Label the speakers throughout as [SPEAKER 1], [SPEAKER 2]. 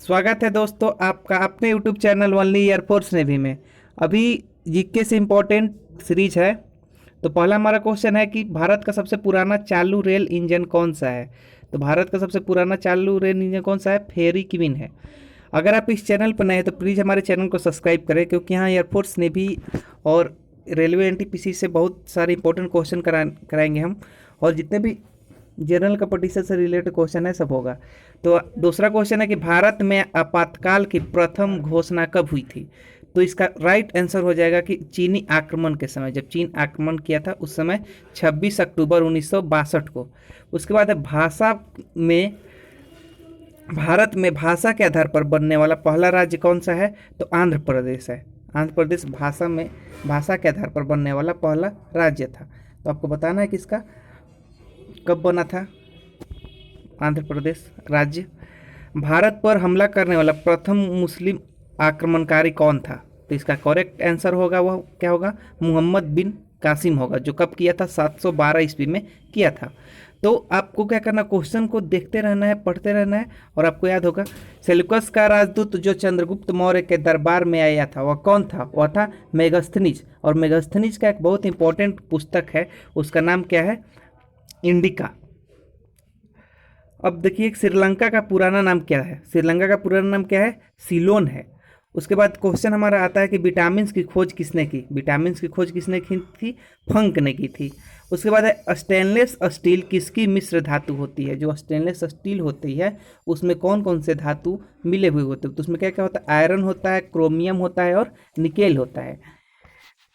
[SPEAKER 1] स्वागत है दोस्तों आपका अपने YouTube channel only air force navy में। अभी जीके से इम्पोर्टेंट सीरीज है। तो पहला हमारा क्वेश्चन है कि भारत का सबसे पुराना चालू रेल इंजन कौन सा है। तो भारत का सबसे पुराना चालू रेल इंजन कौन सा है? फेरी क्वीन है। अगर आप इस चैनल पर नए हैं तो प्लीज़ हमारे चैनल को सब्सक्राइब करें, क्योंकि यहाँ एयरफोर्स नेवी और रेलवे एनटीपीसी से बहुत सारे इंपॉर्टेंट क्वेश्चन कराएंगे हम, और जितने भी जनरल कंपटीशन से रिलेटेड क्वेश्चन है सब होगा। तो दूसरा क्वेश्चन है कि भारत में आपातकाल की प्रथम घोषणा कब हुई थी। तो इसका राइट आंसर हो जाएगा कि चीनी आक्रमण के समय, जब चीन आक्रमण किया था उस समय 26 अक्टूबर 1962 को। उसके बाद है भाषा में, भारत में भाषा के आधार पर बनने वाला पहला राज्य कौन सा है? तो आंध्र प्रदेश है। आंध्र प्रदेश भाषा में, भाषा के आधार पर बनने वाला पहला राज्य था। तो आपको बताना है कि इसका कब बना था आंध्र प्रदेश राज्य। भारत पर हमला करने वाला प्रथम मुस्लिम आक्रमणकारी कौन था? तो इसका करेक्ट आंसर होगा वह क्या होगा? मोहम्मद बिन कासिम होगा, जो कब किया था? 712 ईस्वी में किया था। तो आपको क्या करना, क्वेश्चन को देखते रहना है, पढ़ते रहना है, और आपको याद होगा सेल्यूकस का राजदूत जो चंद्रगुप्त मौर्य के दरबार में आया था वह कौन था? वह था मेगास्थनीज। और मेगास्थनीज का एक बहुत इंपॉर्टेंट पुस्तक है, उसका नाम क्या है? इंडिका। अब देखिए श्रीलंका का पुराना नाम क्या है? श्रीलंका का पुराना नाम क्या है? सिलोन है। उसके बाद क्वेश्चन हमारा आता है कि विटामिन की खोज किसने की? विटामिन की खोज किसने की थी? फंक ने की थी। उसके बाद है स्टेनलेस स्टील किसकी मिश्र धातु होती है? जो स्टेनलेस स्टील होती है उसमें कौन कौन से धातु मिले हुए होते हैं? तो उसमें क्या क्या होता है? आयरन होता है, क्रोमियम होता है और निकेल होता है।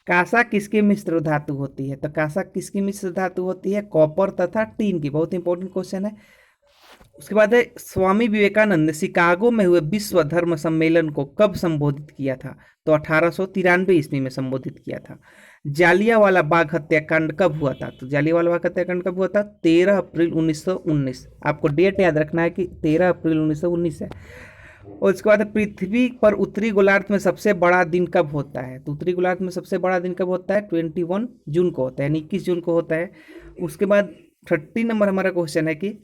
[SPEAKER 1] कांसा किसकी मिश्र धातु होती है? तो कांसा किसकी मिश्र धातु होती है? कॉपर तथा टीन की। बहुत इंपॉर्टेंट क्वेश्चन है। उसके बाद है स्वामी विवेकानंद ने शिकागो में हुए विश्व धर्म सम्मेलन को कब संबोधित किया था? तो 1893 ईस्वी में संबोधित किया था। जालियांवाला बाग हत्याकांड कब हुआ था? तो जालियांवाला बाग हत्याकांड कब हुआ था? 13 अप्रैल 1919। आपको डेट याद रखना है कि 13 अप्रैल 1919 है। और उसके बाद पृथ्वी पर उत्तरी गोलार्ध में सबसे बड़ा दिन कब होता है? तो उत्तरी गोलार्ध में सबसे बड़ा दिन कब होता है? 21 जून को होता है, यानी 21 जून को होता है। उसके बाद 30 नंबर हमारा क्वेश्चन है कि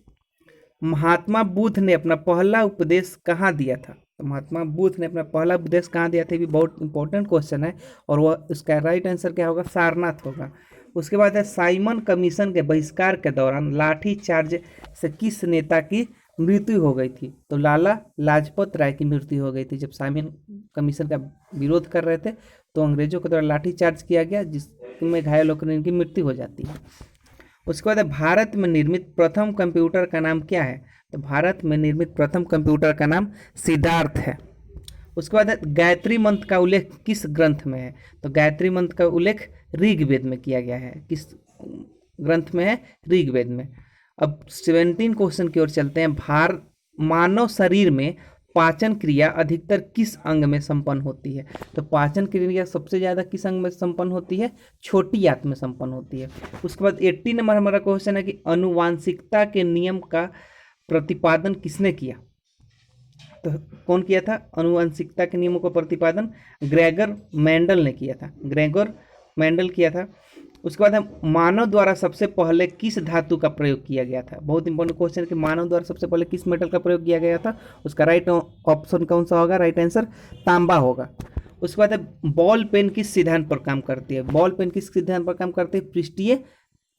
[SPEAKER 1] महात्मा बुद्ध ने अपना पहला उपदेश कहाँ दिया था? तो महात्मा बुद्ध ने अपना पहला उपदेश कहाँ दिया था? ये भी बहुत इंपॉर्टेंट क्वेश्चन है, और वह उसका राइट आंसर क्या होगा? सारनाथ होगा। उसके बाद है साइमन कमीशन के बहिष्कार के दौरान लाठी चार्ज से किस नेता की मृत्यु हो गई थी? तो लाला लाजपत राय की मृत्यु हो गई थी। जब साइमन कमीशन का विरोध कर रहे थे तो अंग्रेजों के द्वारा लाठी चार्ज किया गया, जिसमें घायल होकर इनकी मृत्यु हो जाती है। उसके बाद भारत में निर्मित प्रथम कंप्यूटर का नाम क्या है? तो भारत में निर्मित प्रथम कंप्यूटर का नाम सिद्धार्थ है। उसके बाद गायत्री मंत्र का उल्लेख किस ग्रंथ में है? तो गायत्री मंत्र का उल्लेख ऋग्वेद में किया गया है। किस ग्रंथ में है? ऋग्वेद में। अब 17 क्वेश्चन की ओर चलते हैं। मानव शरीर में पाचन क्रिया अधिकतर किस अंग में संपन्न होती है? तो पाचन क्रिया सबसे ज़्यादा किस अंग में संपन्न होती है? छोटी आंत में संपन्न होती है। उसके बाद 80 नंबर हमारा क्वेश्चन है कि अनुवांशिकता के नियम का प्रतिपादन किसने किया? तो कौन किया था अनुवांशिकता के नियमों का प्रतिपादन? ग्रेगर मेंडल ने किया था। ग्रेगर मेंडल किया था। उसके बाद हम मानव द्वारा सबसे पहले किस धातु का प्रयोग किया गया था? बहुत इंपॉर्टेंट क्वेश्चन है कि मानव द्वारा सबसे पहले किस मेटल का प्रयोग किया गया था? उसका राइट ऑप्शन कौन सा होगा? राइट आंसर तांबा होगा। उसके बाद बॉल पेन किस सिद्धांत पर काम करती है? बॉल पेन किस सिद्धांत पर काम करती है? पृष्ठीय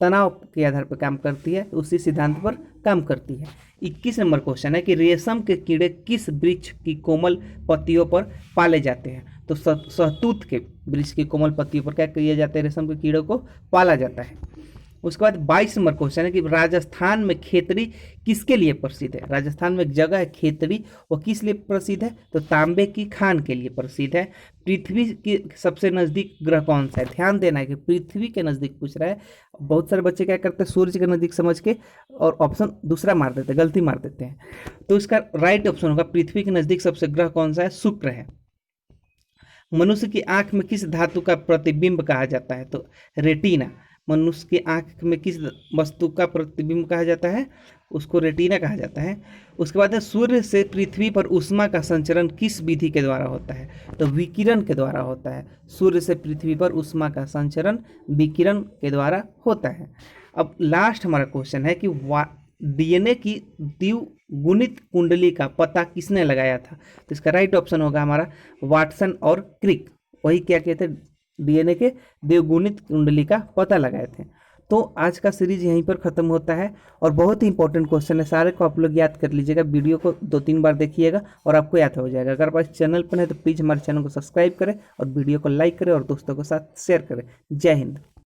[SPEAKER 1] तनाव के आधार पर काम करती है, उसी सिद्धांत पर काम करती है। 21 नंबर क्वेश्चन है कि रेशम के कीड़े किस वृक्ष की कोमल पत्तियों पर पाले जाते हैं? तो सहतूत के वृक्ष की कोमल पत्तियों पर क्या किया जाता है? रेशम के कीड़ों को पाला जाता है। उसके बाद 22 नंबर क्वेश्चन है कि राजस्थान में खेतड़ी किसके लिए प्रसिद्ध है? राजस्थान में एक जगह है खेतड़ी, वो किस लिए प्रसिद्ध है? तो तांबे की खान के लिए प्रसिद्ध है। पृथ्वी के सबसे नज़दीक ग्रह कौन सा है? ध्यान देना है कि पृथ्वी के नज़दीक पूछ रहा है। बहुत सारे बच्चे क्या करते हैं, सूर्य के नज़दीक समझ के और ऑप्शन दूसरा मार देते हैं, गलती मार देते हैं। तो इसका राइट ऑप्शन होगा पृथ्वी के नज़दीक सबसे ग्रह कौन सा है? शुक्र है। मनुष्य की आंख में किस धातु का प्रतिबिंब कहा जाता है? तो रेटिना। मनुष्य की आंख में किस वस्तु का प्रतिबिंब कहा जाता है? उसको रेटिना कहा जाता है। उसके बाद है सूर्य से पृथ्वी पर ऊष्मा का संचरण किस विधि के द्वारा होता है? तो विकिरण के द्वारा होता है। सूर्य से पृथ्वी पर ऊष्मा का संचरण विकिरण के द्वारा होता है। अब लास्ट हमारा क्वेश्चन है कि डीएनए की द्विगुणित कुंडली का पता किसने लगाया था? तो इसका राइट ऑप्शन होगा हमारा वाटसन और क्रिक। वही क्या कहते हैं, डीएनए के द्विगुणित कुंडली का पता लगाए थे। तो आज का सीरीज यहीं पर खत्म होता है और बहुत ही इंपॉर्टेंट क्वेश्चन है, सारे को आप लोग याद कर लीजिएगा, वीडियो को 2-3 बार देखिएगा और आपको याद हो जाएगा। अगर आप इस चैनल पर है तो प्लीज़ हमारे चैनल को सब्सक्राइब करें और वीडियो को लाइक करें और दोस्तों के साथ शेयर करें। जय हिंद।